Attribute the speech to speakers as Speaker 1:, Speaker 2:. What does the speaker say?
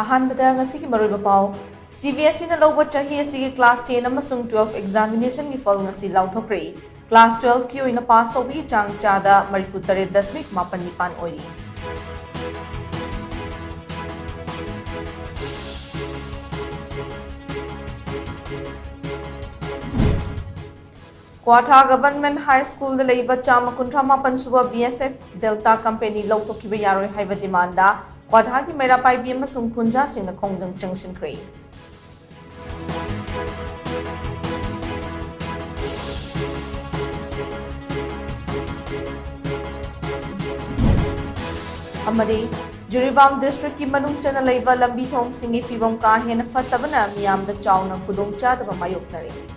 Speaker 1: अहानबदा ngasi ki maroi bapau CBSE na lobo chahi asi ki class 10 amasung 12 examination ki fal ngasi lauthokre class 12 ki oina pass obi chang chada 38.85 oi Kwatha Government High School da leiba chama kuntra mapan suba BSF Delta Company lautokiba yaroi haiba demanda Kwatha ki mera pai bi amasung khunja singna khongjang changsin kre amadi Juribam District ki manung chana leiba lambi thong singi fibam ka hena fatabana miyam da chawna kudong cha da mayok nare